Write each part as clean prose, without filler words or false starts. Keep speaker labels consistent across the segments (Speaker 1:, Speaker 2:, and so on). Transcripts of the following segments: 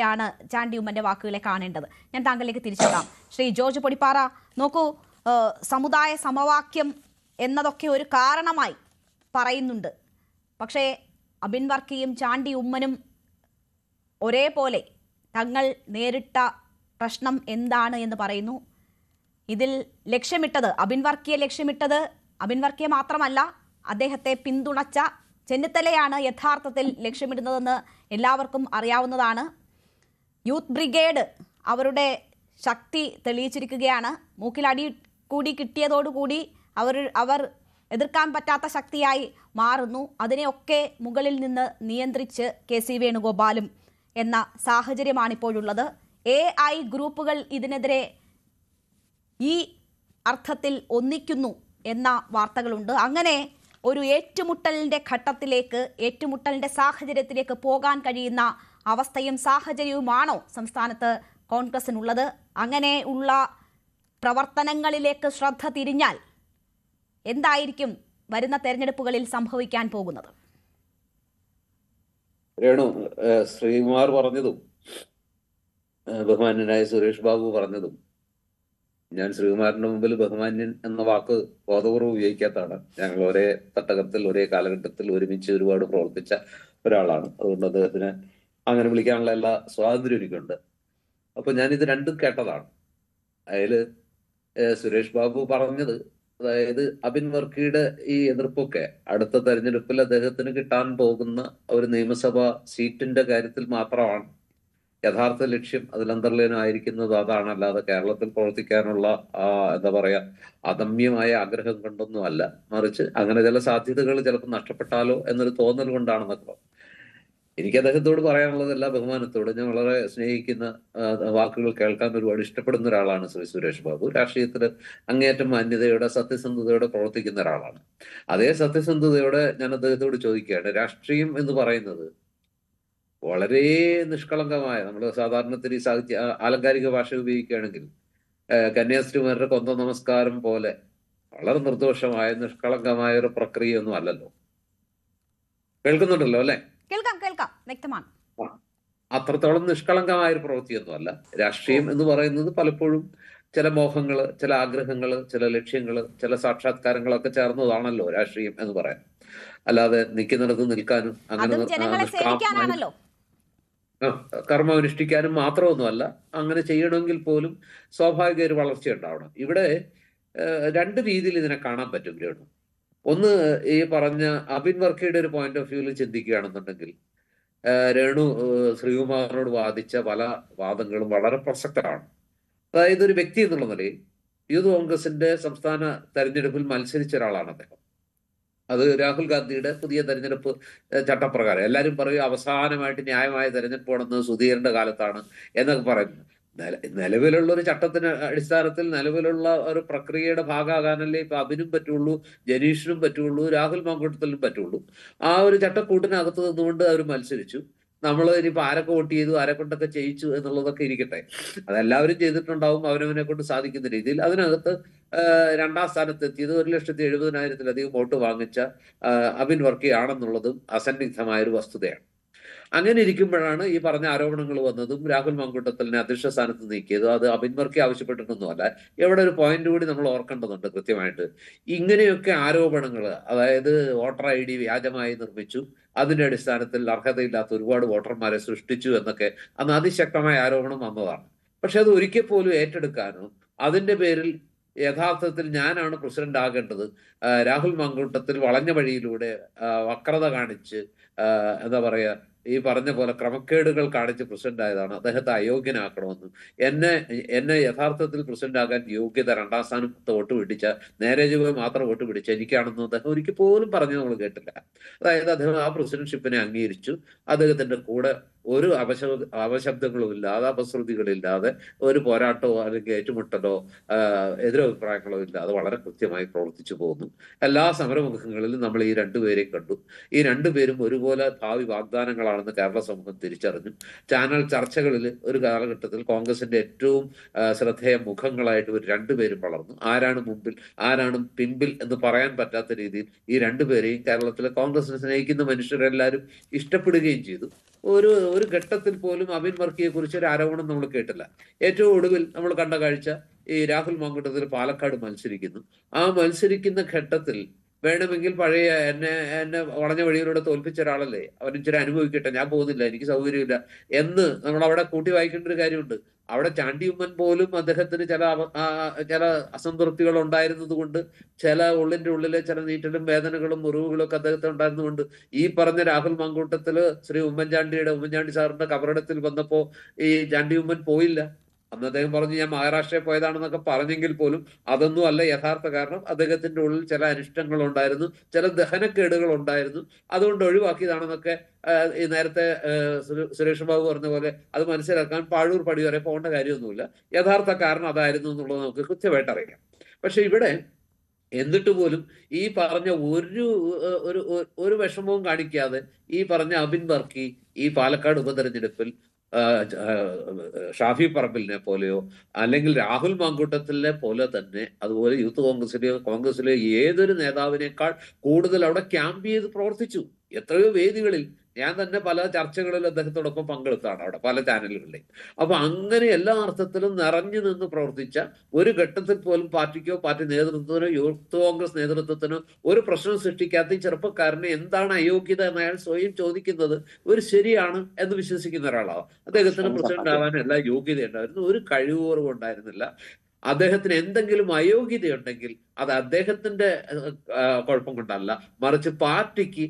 Speaker 1: ാണ് ചാണ്ടി ഉമ്മന്റെ വാക്കുകളെ കാണേണ്ടത്. ഞാൻ താങ്കളിലേക്ക് തിരിച്ചെത്താം. ശ്രീ ജോർജ് പൊടിപ്പാറ, നോക്കൂ, സമുദായ സമവാക്യം എന്നതൊക്കെ ഒരു കാരണമായി പറയുന്നുണ്ട്. പക്ഷേ അബിൻ വർക്കിയും ചാണ്ടി ഉമ്മനും ഒരേപോലെ തങ്ങൾ നേരിട്ട പ്രശ്നം എന്താണ് എന്ന് പറയുന്നു. ഇതിൽ ലക്ഷ്യമിട്ടത്, അബിൻ വർക്കിയെ മാത്രമല്ല, അദ്ദേഹത്തെ പിന്തുണച്ച ചെന്നിത്തലയാണ് യഥാർത്ഥത്തിൽ ലക്ഷ്യമിടുന്നതെന്ന് എല്ലാവർക്കും അറിയാവുന്നതാണ്. യൂത്ത് ബ്രിഗേഡ് അവരുടെ ശക്തി തെളിയിച്ചിരിക്കുകയാണ്. മൂക്കിലടി കൂടി കിട്ടിയതോടുകൂടി അവർ എതിർക്കാൻ പറ്റാത്ത ശക്തിയായി മാറുന്നു. അതിനെയൊക്കെ മുകളിൽ നിന്ന് നിയന്ത്രിച്ച് KC വേണുഗോപാലും എന്ന സാഹചര്യമാണിപ്പോഴുള്ളത്. AI ഗ്രൂപ്പുകൾ ഇതിനെതിരെ ഈ അർത്ഥത്തിൽ ഒന്നിക്കുന്നു എന്ന വാർത്തകളുണ്ട്. അങ്ങനെ ഒരു ഏറ്റുമുട്ടലിന്റെ ഘട്ടത്തിലേക്ക്, ഏറ്റുമുട്ടലിന്റെ സാഹചര്യത്തിലേക്ക് പോകാൻ കഴിയുന്ന അവസ്ഥയും സാഹചര്യവുമാണോ സംസ്ഥാനത്ത് കോൺഗ്രസിനുള്ളത്? അങ്ങനെ ഉള്ള പ്രവർത്തനങ്ങളിലേക്ക് ശ്രദ്ധ തിരിഞ്ഞാൽ എന്തായിരിക്കും വരുന്ന തെരഞ്ഞെടുപ്പുകളിൽ സംഭവിക്കാൻ പോകുന്നത്?
Speaker 2: രേണു, ശ്രീകുമാർ പറഞ്ഞതും ബഹുമാന്യനായ സുരേഷ് ബാബു പറഞ്ഞതും, ഞാൻ ശ്രീകുമാറിന്റെ മുമ്പിൽ ബഹുമാന്യൻ എന്ന വാക്ക് ബോധപൂർവ്വം ഉപയോഗിക്കാത്തതാണ്. ഞങ്ങൾ ഒരേ തട്ടകത്തിൽ ഒരേ കാലഘട്ടത്തിൽ ഒരുമിച്ച് ഒരുപാട് പ്രവർത്തിച്ച ഒരാളാണ്. അതുകൊണ്ട് അദ്ദേഹത്തിന് അങ്ങനെ വിളിക്കാനുള്ള എല്ലാ സ്വാതന്ത്ര്യം എനിക്കുണ്ട്. അപ്പൊ ഞാനിത് രണ്ടും കേട്ടതാണ്. അതിൽ സുരേഷ് ബാബു പറഞ്ഞത്, അതായത് അബിൻ വർക്കിയുടെ ഈ എതിർപ്പൊക്കെ അടുത്ത തെരഞ്ഞെടുപ്പിൽ അദ്ദേഹത്തിന് കിട്ടാൻ പോകുന്ന ഒരു നിയമസഭാ സീറ്റിന്റെ കാര്യത്തിൽ മാത്രമാണ്. യഥാർത്ഥ ലക്ഷ്യം അതിൽ അന്തർലീനമായിരിക്കുന്നത് അതാണ്. അല്ലാതെ കേരളത്തിൽ പ്രവർത്തിക്കാനുള്ള എന്താ പറയാ അദമ്യമായ ആഗ്രഹം കൊണ്ടൊന്നും അല്ല. മറിച്ച് അങ്ങനെ ചില സാധ്യതകൾ ചിലപ്പോൾ നഷ്ടപ്പെട്ടാലോ എന്നൊരു തോന്നൽ കൊണ്ടാണെന്നൊക്കെ. എനിക്ക് അദ്ദേഹത്തോട് പറയാനുള്ളത്, എല്ലാ ബഹുമാനത്തോട്, ഞാൻ വളരെ സ്നേഹിക്കുന്ന വാക്കുകൾ കേൾക്കാൻ ഒരുപാട് ഇഷ്ടപ്പെടുന്ന ഒരാളാണ് ശ്രീ സുരേഷ് ബാബു. രാഷ്ട്രീയത്തിൽ അങ്ങേയറ്റം മാന്യതയോടെ സത്യസന്ധതയോടെ പ്രവർത്തിക്കുന്ന ഒരാളാണ്. അതേ സത്യസന്ധതയോടെ ഞാൻ അദ്ദേഹത്തോട് ചോദിക്കുകയാണ്, രാഷ്ട്രീയം എന്ന് പറയുന്നത് വളരെ നിഷ്കളങ്കമായ, നമ്മൾ സാധാരണത്തിൽ ഈ സാഹിത്യ ആലങ്കാരിക ഭാഷ ഉപയോഗിക്കുകയാണെങ്കിൽ കന്യാസ്ത്രീമാരുടെ കൊന്ത നമസ്കാരം പോലെ വളരെ നിർദോഷമായ നിഷ്കളങ്കമായ ഒരു പ്രക്രിയ ഒന്നും അല്ലല്ലോ. കേൾക്കുന്നുണ്ടല്ലോ അല്ലെ?
Speaker 1: കേൾക്കാം, വ്യക്തമാണ്.
Speaker 2: അത്രത്തോളം നിഷ്കളങ്കമായ ഒരു പ്രവൃത്തിയൊന്നും അല്ല. രാഷ്ട്രീയം എന്ന് പറയുന്നത് പലപ്പോഴും ചില മോഹങ്ങള്, ചില ആഗ്രഹങ്ങള്, ചില ലക്ഷ്യങ്ങള്, ചില സാക്ഷാത്കാരങ്ങളൊക്കെ ചേർന്നതാണല്ലോ രാഷ്ട്രീയം എന്ന് പറയാൻ. അല്ലാതെ നിൽക്കുന്നിടത്ത് നിൽക്കാനും അങ്ങനെ കർമ്മം അനുഷ്ഠിക്കാനും മാത്രമൊന്നുമല്ല. അങ്ങനെ ചെയ്യണമെങ്കിൽ പോലും സ്വാഭാവിക ഒരു വളർച്ച ഉണ്ടാവണം. ഇവിടെ രണ്ട് രീതിയിൽ ഇതിനെ കാണാൻ പറ്റും രേണു. ഒന്ന്, ഈ പറഞ്ഞ അബിൻ വർക്കിയുടെ ഒരു പോയിന്റ് ഓഫ് വ്യൂവിൽ ചിന്തിക്കുകയാണെന്നുണ്ടെങ്കിൽ, രേണു ശ്രീകുമാറിനോട് വാദിച്ച പല വാദങ്ങളും വളരെ പ്രസക്തമാണ്. അതായത് ഒരു വ്യക്തി എന്നുള്ള നിലയിൽ യൂത്ത് കോൺഗ്രസിന്റെ സംസ്ഥാന തെരഞ്ഞെടുപ്പിൽ മത്സരിച്ച ഒരാളാണ് അദ്ദേഹം. അത് രാഹുൽ ഗാന്ധിയുടെ പുതിയ തെരഞ്ഞെടുപ്പ് ചട്ടപ്രകാരം. എല്ലാവരും പറയും അവസാനമായിട്ട് ന്യായമായ തെരഞ്ഞെടുപ്പ് നടന്നത് സുധീരന്റെ കാലത്താണ് എന്നൊക്കെ പറയുന്നു. നിലവിലുള്ള ഒരു ചട്ടത്തിന് അടിസ്ഥാനത്തിൽ നിലവിലുള്ള ഒരു പ്രക്രിയയുടെ ഭാഗമാകാനല്ലേ ഇപ്പൊ അബിനും പറ്റുള്ളൂ, ജനീഷിനും പറ്റുള്ളൂ, രാഹുൽ മാങ്കൂട്ടത്തിലും പറ്റുള്ളൂ. ആ ഒരു ചട്ടക്കൂട്ടിനകത്ത് നിന്നുകൊണ്ട് അവർ മത്സരിച്ചു. നമ്മൾ ഇനിയിപ്പോൾ ആരൊക്കെ വോട്ട് ചെയ്തു, ആരെ കൊണ്ടൊക്കെ ചെയ്യിച്ചു എന്നുള്ളതൊക്കെ ഇരിക്കട്ടെ, അതെല്ലാവരും ചെയ്തിട്ടുണ്ടാവും അവനവനെ കൊണ്ട് സാധിക്കുന്ന രീതിയിൽ. അതിനകത്ത് രണ്ടാം സ്ഥാനത്തെത്തിയത് 1,70,000-ലധികം വോട്ട് വാങ്ങിച്ച അബിൻ വർക്കി ആണെന്നുള്ളതും അസന്നിഗ്ധമായൊരു വസ്തുതയാണ്. അങ്ങനെ ഇരിക്കുമ്പോഴാണ് ഈ പറഞ്ഞ ആരോപണങ്ങൾ വന്നതും രാഹുൽ മാങ്കൂട്ടത്തിലിനെ അധ്യക്ഷ സ്ഥാനത്ത് നീക്കിയതും. അത് അബിൻ വർക്കി ആവശ്യപ്പെട്ടിട്ടൊന്നുമല്ല. എവിടെ ഒരു പോയിന്റ് കൂടി നമ്മൾ ഓർക്കേണ്ടതുണ്ട് കൃത്യമായിട്ട്. ഇങ്ങനെയൊക്കെ ആരോപണങ്ങൾ, അതായത് വോട്ടർ ID വ്യാജമായി നിർമ്മിച്ചു, അതിന്റെ അടിസ്ഥാനത്തിൽ അർഹതയില്ലാത്ത ഒരുപാട് വോട്ടർമാരെ സൃഷ്ടിച്ചു എന്നൊക്കെ അന്ന് അതിശക്തമായ ആരോപണം വന്നതാണ്. പക്ഷെ അത് ഒരിക്കൽ പോലും ഏറ്റെടുക്കാനോ അതിന്റെ പേരിൽ യഥാർത്ഥത്തിൽ ഞാനാണ് പ്രസിഡന്റ് ആകേണ്ടത്, രാഹുൽ മാങ്കൂട്ടത്തിൽ വളഞ്ഞ വഴിയിലൂടെ വക്രത കാണിച്ച് എന്താ പറയാ ഈ പറഞ്ഞ പോലെ ക്രമക്കേടുകൾ കാണിച്ച് പ്രസിഡന്റ് ആയതാണ്, അദ്ദേഹത്തെ അയോഗ്യനാക്കണമെന്നും എന്നെ യഥാർത്ഥത്തിൽ പ്രസിഡന്റ് ആകാൻ യോഗ്യത രണ്ടാം സ്ഥാനത്ത് വോട്ട് പിടിച്ച നേരെ ചൊവ്വേ മാത്രം വോട്ട് പിടിച്ച എനിക്കാണെന്നും അദ്ദേഹം ഒരിക്കൽ പോലും പറഞ്ഞു നമ്മൾ കേട്ടില്ല. അതായത് അദ്ദേഹം ആ പ്രസിഡന്റ്ഷിപ്പിനെ അംഗീകരിച്ചു. അദ്ദേഹത്തിന്റെ കൂടെ ഒരു അപശബ്ദങ്ങളും ഇല്ലാതെ, അപശ്രുതികളില്ലാതെ, ഒരു പോരാട്ടമോ അല്ലെങ്കിൽ ഏറ്റുമുട്ടലോ എതിരഭിപ്രായങ്ങളോ ഇല്ലാതെ വളരെ കൃത്യമായി പ്രവർത്തിച്ചു പോകുന്നു. എല്ലാ സമരമുഖങ്ങളിലും നമ്മൾ ഈ രണ്ടുപേരെയും കണ്ടു. ഈ രണ്ടുപേരും ഒരുപോലെ ഭാവി വാഗ്ദാനങ്ങളാണെന്ന് കേരള സമൂഹം തിരിച്ചറിഞ്ഞു. ചാനൽ ചർച്ചകളിൽ ഒരു കാലഘട്ടത്തിൽ കോൺഗ്രസിന്റെ ഏറ്റവും ശ്രദ്ധേയ മുഖങ്ങളായിട്ട് ഒരു രണ്ടുപേരും വളർന്നു. ആരാണ് മുമ്പിൽ ആരാണ് പിമ്പിൽ എന്ന് പറയാൻ പറ്റാത്ത രീതിയിൽ ഈ രണ്ടുപേരെയും കേരളത്തിലെ കോൺഗ്രസിനെ സ്നേഹിക്കുന്ന മനുഷ്യരെല്ലാവരും ഇഷ്ടപ്പെടുകയും ചെയ്തു. ഒരു ഒരു ഘട്ടത്തിൽ പോലും അബിൻ വർക്കിയെ കുറിച്ച് ഒരു ആരോപണം നമ്മൾ കേട്ടില്ല. ഏറ്റവും ഒടുവിൽ നമ്മൾ കണ്ട കാഴ്ച ഈ രാഹുൽ മാങ്കൂട്ടത്തിൽ പാലക്കാട് മത്സരിക്കുന്നു. ആ മത്സരിക്കുന്ന ഘട്ടത്തിൽ വേണമെങ്കിൽ പഴയ എന്നെ വളഞ്ഞ വഴിയിലൂടെ തോൽപ്പിച്ച ഒരാളല്ലേ, അവൻ ഇച്ചിരി അനുഭവിക്കട്ടെ, ഞാൻ പോകുന്നില്ല, എനിക്ക് സൗകര്യമില്ല എന്ന് നമ്മൾ അവിടെ കൂട്ടി വായിക്കേണ്ട ഒരു കാര്യമുണ്ട്. അവിടെ ചാണ്ടി ഉമ്മൻ പോലും അദ്ദേഹത്തിന് ചില അസംതൃപ്തികൾ ഉണ്ടായിരുന്നത് കൊണ്ട്, ചില ഉള്ളിന്റെ ഉള്ളിലെ ചില നീറ്റലും വേദനകളും മുറിവുകളും ഒക്കെ അദ്ദേഹത്തിന് ഉണ്ടായിരുന്നുകൊണ്ട് ഈ പറഞ്ഞ രാഹുൽ മാങ്കൂട്ടത്തില് ശ്രീ ഉമ്മൻചാണ്ടി സാറിന്റെ കബറിടത്തിൽ വന്നപ്പോ ഈ ചാണ്ടി ഉമ്മൻ പോയില്ല. അന്ന് അദ്ദേഹം പറഞ്ഞു ഞാൻ മഹാരാഷ്ട്രയിൽ പോയതാണെന്നൊക്കെ പറഞ്ഞെങ്കിൽ പോലും അതൊന്നും അല്ല യഥാർത്ഥ കാരണം. അദ്ദേഹത്തിന്റെ ഉള്ളിൽ ചില അനിഷ്ടങ്ങൾ ഉണ്ടായിരുന്നു, ചില ദഹനക്കേടുകൾ ഉണ്ടായിരുന്നു, അതുകൊണ്ട് ഒഴിവാക്കിയതാണെന്നൊക്കെ ഈ നേരത്തെ സുരേഷ് ബാബു പറഞ്ഞ പോലെ അത് മനസ്സിലാക്കാൻ പാഴൂർ പടി വരെ പോകേണ്ട കാര്യമൊന്നുമില്ല. യഥാർത്ഥ കാരണം അതായിരുന്നു എന്നുള്ളത് നമുക്ക് കൃത്യമായിട്ട് അറിയാം. പക്ഷെ ഇവിടെ എന്നിട്ട് പോലും ഈ പറഞ്ഞ ഒരു വിഷമവും കാണിക്കാതെ ഈ പറഞ്ഞ അബിൻ വർക്കി ഈ പാലക്കാട് ഉപതെരഞ്ഞെടുപ്പിൽ ഷാഫി പറമ്പിലിനെ പോലെയോ അല്ലെങ്കിൽ രാഹുൽ മാങ്കൂട്ടത്തിലെ പോലെ തന്നെ അതുപോലെ യൂത്ത് കോൺഗ്രസിലെ ഏതൊരു നേതാവിനേക്കാൾ കൂടുതൽ അവിടെ ക്യാമ്പ് ചെയ്ത് പ്രവർത്തിച്ചു. എത്രയോ വേദികളിൽ ഞാൻ തന്നെ പല ചർച്ചകളിൽ അദ്ദേഹത്തോടൊപ്പം പങ്കെടുത്താണ് അവിടെ പല ചാനലുകളിലെയും. അപ്പൊ അങ്ങനെ എല്ലാ അർത്ഥത്തിലും നിറഞ്ഞു നിന്ന് പ്രവർത്തിച്ച, ഒരു ഘട്ടത്തിൽ പോലും പാർട്ടിക്കോ പാർട്ടി നേതൃത്വത്തിനോ യൂത്ത് കോൺഗ്രസ് നേതൃത്വത്തിനോ ഒരു പ്രശ്നം സൃഷ്ടിക്കാത്ത ഈ ചെറുപ്പക്കാരന് എന്താണ് അയോഗ്യത എന്ന് അയാൾ സ്വയം ചോദിക്കുന്നത് ഒരു ശരിയാണ് എന്ന് വിശ്വസിക്കുന്ന ഒരാളാണ്. അദ്ദേഹത്തിന് പ്രസിഡന്റ് ആവാൻ എല്ലാ യോഗ്യതയുണ്ടായിരുന്നു, ഒരു കഴിവുറവും ഉണ്ടായിരുന്നില്ല. അദ്ദേഹത്തിന് എന്തെങ്കിലും അയോഗ്യതയുണ്ടെങ്കിൽ അത് അദ്ദേഹത്തിന്റെ കുഴപ്പം കൊണ്ടല്ല, മറിച്ച് പാർട്ടിക്ക്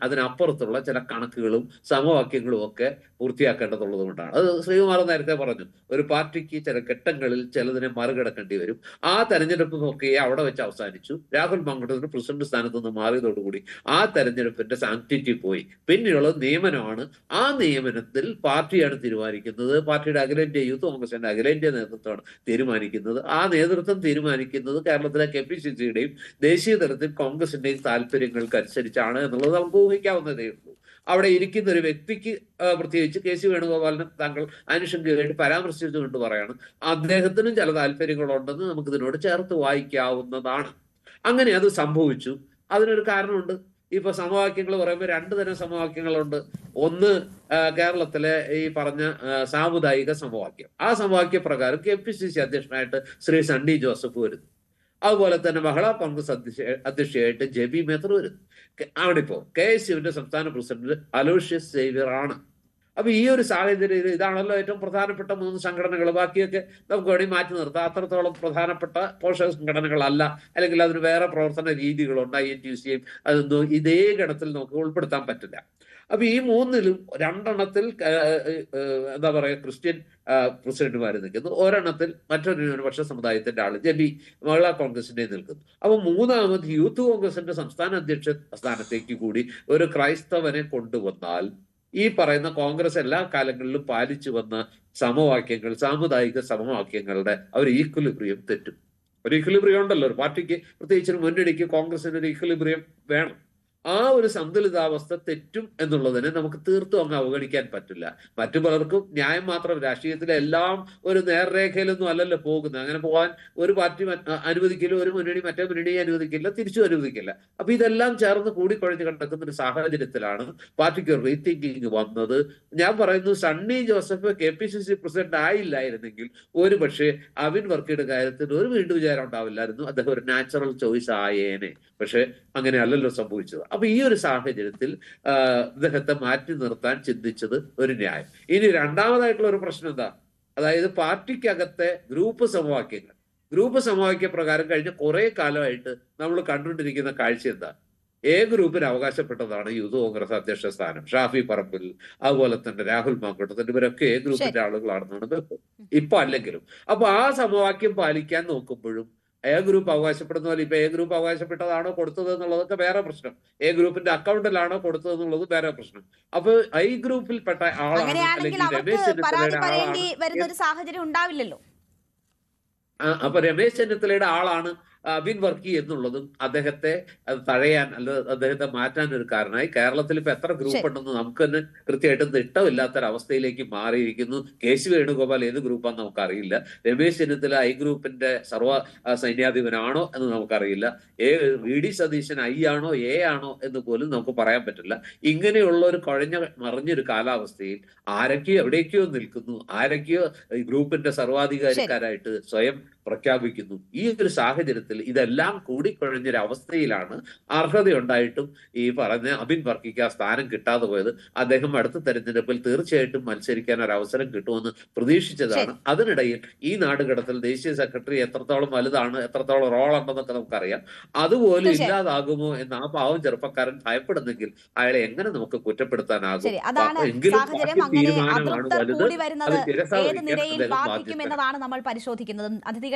Speaker 2: അതിനപ്പുറത്തുള്ള ചില കണക്കുകളും സമവാക്യങ്ങളും ഒക്കെ പൂർത്തിയാക്കേണ്ടതുള്ളത് കൊണ്ടാണ്. അത് ശ്രീകുമാർ നേരത്തെ പറഞ്ഞു, ഒരു പാർട്ടിക്ക് ചില ഘട്ടങ്ങളിൽ ചിലതിനെ മറികടക്കേണ്ടി വരും. ആ തെരഞ്ഞെടുപ്പ് നോക്കിയേ അവിടെ വെച്ച് അവസാനിച്ചു. രാഹുൽ മാങ്കൂട്ടത്തിന് പ്രസിഡന്റ് സ്ഥാനത്ത് നിന്ന് മാറിയതോടുകൂടി ആ തെരഞ്ഞെടുപ്പിന്റെ സാങ്ക്ടിറ്റി പോയി. പിന്നെയുള്ളത് നിയമനമാണ്. ആ നിയമനത്തിൽ പാർട്ടിയാണ് തീരുമാനിക്കുന്നത്, പാർട്ടിയുടെ അഖിലേന്ത്യാ യൂത്ത് കോൺഗ്രസിന്റെ അഖിലേന്ത്യാ നേതൃത്വമാണ് തീരുമാനിക്കുന്നത്. ആ നേതൃത്വം തീരുമാനിക്കുന്നത് കേരളത്തിലെ KPCCയുടെയും ദേശീയ തലത്തിൽ കോൺഗ്രസിന്റെയും താല്പര്യങ്ങൾക്ക് അനുസരിച്ചാണ് എന്നുള്ളത് നമുക്ക് ഊഹിക്കാവുന്നതേ ഉള്ളൂ. അവിടെ ഇരിക്കുന്ന ഒരു വ്യക്തിക്ക്, പ്രത്യേകിച്ച് KC വേണുഗോപാലിനെ താങ്കൾ അനുഷംഗയായിട്ട് പരാമർശിച്ചുകൊണ്ട് പറയാണ്, അദ്ദേഹത്തിനും ചില താല്പര്യങ്ങളുണ്ടെന്ന് നമുക്ക് ഇതിനോട് ചേർത്ത് വായിക്കാവുന്നതാണ്. അങ്ങനെ അത് സംഭവിച്ചു. അതിനൊരു കാരണമുണ്ട്. ഇപ്പൊ സമവാക്യങ്ങൾ പറയുമ്പോൾ രണ്ടു തരം സമവാക്യങ്ങളുണ്ട്. ഒന്ന് കേരളത്തിലെ ഈ പറഞ്ഞ സാമുദായിക സമവാക്യം. ആ സമവാക്യ പ്രകാരം KPCC അധ്യക്ഷനായിട്ട് ശ്രീ സണ്ണി ജോസഫ് വരുന്നു. അതുപോലെ തന്നെ മഹിളാ കോൺഗ്രസ് അധ്യക്ഷയായിട്ട് ജെബി മേത്തർ വരുന്നു. അവിടെ ഇപ്പോ KSUവിന്റെ സംസ്ഥാന പ്രസിഡന്റ് അലോഷ്യസ് സേവ്യർ ആണ്. അപ്പൊ ഈ ഒരു സാഹചര്യത്തിൽ ഇതാണല്ലോ ഏറ്റവും പ്രധാനപ്പെട്ട 3 സംഘടനകൾ. ബാക്കിയൊക്കെ നമുക്ക് വേണമെങ്കിൽ മാറ്റി നിർത്താം. അത്രത്തോളം പ്രധാനപ്പെട്ട പോഷക സംഘടനകളല്ല, അല്ലെങ്കിൽ അതിന് വേറെ പ്രവർത്തന രീതികളുണ്ട്. INTUCയും അതൊന്നും ഇതേ ഗണത്തിൽ നമുക്ക് ഉൾപ്പെടുത്താൻ പറ്റില്ല. അപ്പൊ ഈ 3-ലും 2-എണ്ണത്തിൽ എന്താ പറയുക ക്രിസ്ത്യൻ പ്രസിഡന്റുമാർ നിൽക്കുന്നു, ഒരെണ്ണത്തിൽ മറ്റൊരു ന്യൂനപക്ഷ സമുദായത്തിന്റെ ആള് ജെബി മഹിളാ കോൺഗ്രസിന്റെ നിൽക്കുന്നു. അപ്പൊ 3-മത് യൂത്ത് കോൺഗ്രസിന്റെ സംസ്ഥാന അധ്യക്ഷ സ്ഥാനത്തേക്ക് കൂടി ഒരു ക്രൈസ്തവനെ കൊണ്ടുവന്നാൽ ഈ പറയുന്ന കോൺഗ്രസ് എല്ലാ കാലങ്ങളിലും പാലിച്ചു വന്ന സമവാക്യങ്ങൾ, സാമുദായിക സമവാക്യങ്ങളുടെ ഒരു ഈക്വലിബ്രിയം തെറ്റും. ഒരു ഈക്വലിബ്രിയം ഉണ്ടല്ലോ ഒരു പാർട്ടിക്ക്, പ്രത്യേകിച്ച് മുന്നണിക്ക് കോൺഗ്രസിന് ഒരു ഈക്വലിബ്രിയം വേണം. ആ ഒരു സന്തുലിതാവസ്ഥ തെറ്റും എന്നുള്ളതിനെ നമുക്ക് തീർത്തും അങ്ങ് അവഗണിക്കാൻ പറ്റില്ല. മറ്റു പലർക്കും ന്യായം മാത്രം, രാഷ്ട്രീയത്തിലെ എല്ലാം ഒരു നേർരേഖയിലൊന്നും അല്ലല്ലോ പോകുന്നത്. അങ്ങനെ പോകാൻ ഒരു പാർട്ടി അനുവദിക്കില്ല, ഒരു മുന്നണി മറ്റേ മുന്നണിയെ അനുവദിക്കില്ല, തിരിച്ചും അനുവദിക്കില്ല. അപ്പൊ ഇതെല്ലാം ചേർന്ന് കൂടിക്കൊഴിഞ്ഞ് കിടക്കുന്ന ഒരു സാഹചര്യത്തിലാണ് പാർട്ടിക്ക് റീതിങ്കിങ് വന്നത്. ഞാൻ പറയുന്നു, സണ്ണി ജോസഫ് KPCC പ്രസിഡന്റ് ആയില്ലായിരുന്നെങ്കിൽ ഒരു പക്ഷേ അബിൻ വർക്കിയുടെ കാര്യത്തിൽ ഒരു വീണ്ടും വിചാരം ഉണ്ടാവില്ലായിരുന്നു, അദ്ദേഹം ഒരു നാച്ചുറൽ ചോയ്സ് ആയേനെ. പക്ഷെ അങ്ങനെ അല്ലല്ലോ സംഭവിച്ചത്. അപ്പൊ ഈ ഒരു സാഹചര്യത്തിൽ ഇദ്ദേഹത്തെ മാറ്റി നിർത്താൻ ചിന്തിച്ചത് ഒരു ന്യായം. ഇനി രണ്ടാമതായിട്ടുള്ള ഒരു പ്രശ്നം എന്താ? അതായത് പാർട്ടിക്കകത്തെ ഗ്രൂപ്പ് സമവാക്യ പ്രകാരം കഴിഞ്ഞ കുറെ കാലമായിട്ട് നമ്മൾ കണ്ടുകൊണ്ടിരിക്കുന്ന കാഴ്ച എന്താ? ഗ്രൂപ്പിന് അവകാശപ്പെട്ടതാണ് യൂത്ത് കോൺഗ്രസ് അധ്യക്ഷ സ്ഥാനം. ഷാഫി പറമ്പിൽ, അതുപോലെ തന്നെ രാഹുൽ മാങ്കൂട്ടത്തിൽ, ഇവരൊക്കെ ഗ്രൂപ്പിന്റെ ആളുകളാണെന്നാണ് ഇപ്പൊ അല്ലെങ്കിലും. അപ്പൊ ആ സമവാക്യം പാലിക്കാൻ നോക്കുമ്പോഴും ഗ്രൂപ്പ് അവകാശപ്പെടുന്ന പോലെ ഇപ്പൊ ഗ്രൂപ്പ് അവകാശപ്പെട്ടതാണോ കൊടുത്തത് എന്നുള്ളതൊക്കെ വേറെ പ്രശ്നം, ഗ്രൂപ്പിന്റെ അക്കൗണ്ടിലാണോ കൊടുത്തത് എന്നുള്ളത് വേറെ പ്രശ്നം. അപ്പൊ ഗ്രൂപ്പിൽപ്പെട്ട ആളാണ് അല്ലെങ്കിൽ രമേശ് ചെന്നിത്തലയുടെ ആളാണ്.
Speaker 1: സാഹചര്യം ഉണ്ടാവില്ലല്ലോ.
Speaker 2: അപ്പൊ രമേശ് ചെന്നിത്തലയുടെ ആളാണ് അബിൻ വർക്കി എന്നുള്ളതും അദ്ദേഹത്തെ അത് തഴയാൻ അല്ലെങ്കിൽ അദ്ദേഹത്തെ മാറ്റാൻ ഒരു കാരണമായി. കേരളത്തിൽ ഇപ്പൊ എത്ര ഗ്രൂപ്പ് ഉണ്ടെന്ന് നമുക്ക് തന്നെ കൃത്യമായിട്ട് തിട്ടമില്ലാത്തൊരവസ്ഥയിലേക്ക് മാറിയിരിക്കുന്നു. കെ.സി. വേണുഗോപാൽ ഏത് ഗ്രൂപ്പാന്ന് നമുക്കറിയില്ല. രമേശ് ചെന്നിത്തല ഐ ഗ്രൂപ്പിന്റെ സർവ്വ സൈന്യാധിപനാണോ എന്ന് നമുക്കറിയില്ല. വി.ഡി. സതീശൻ ഐ ആണോ എ ആണോ എന്ന് പോലും നമുക്ക് പറയാൻ പറ്റില്ല. ഇങ്ങനെയുള്ള ഒരു കുഴഞ്ഞ മറിഞ്ഞൊരു കാലാവസ്ഥയിൽ ആരൊക്കെയോ എവിടേക്കോ നിൽക്കുന്നു, ആരൊക്കെയോ ഗ്രൂപ്പിന്റെ സർവാധികാരിക്കാരായിട്ട് സ്വയം പ്രഖ്യാപിക്കുന്നു. ഈ ഒരു സാഹചര്യത്തിൽ ഇതെല്ലാം കൂടിക്കുഴഞ്ഞൊരു അവസ്ഥയിലാണ് അർഹതയുണ്ടായിട്ടും ഈ പറഞ്ഞ അബിൻ വർക്കിക്ക് ആ സ്ഥാനം കിട്ടാതെ പോയത്. അദ്ദേഹം അടുത്ത തെരഞ്ഞെടുപ്പിൽ തീർച്ചയായിട്ടും മത്സരിക്കാൻ ഒരു അവസരം കിട്ടുമെന്ന് പ്രതീക്ഷിച്ചതാണ്. അതിനിടയിൽ ഈ നാടുകടത്തിൽ ദേശീയ സെക്രട്ടറി എത്രത്തോളം വലുതാണ്, എത്രത്തോളം റോൾ ഉണ്ടെന്നൊക്കെ നമുക്കറിയാം. അതുപോലും ഇല്ലാതാകുമോ എന്ന് ആ പാവം ചെറുപ്പക്കാരൻ ഭയപ്പെടുന്നെങ്കിൽ അയാളെ എങ്ങനെ നമുക്ക് കുറ്റപ്പെടുത്താനാകും? എങ്കിലും പാർട്ടി തീരുമാനമാണ് വലുത്. അത്
Speaker 1: ഏത് നിലയിൽ ബാധിക്കുമെന്നതാണ് നമ്മൾ പരിശോധിക്കുന്നത്. അതിഥികൾ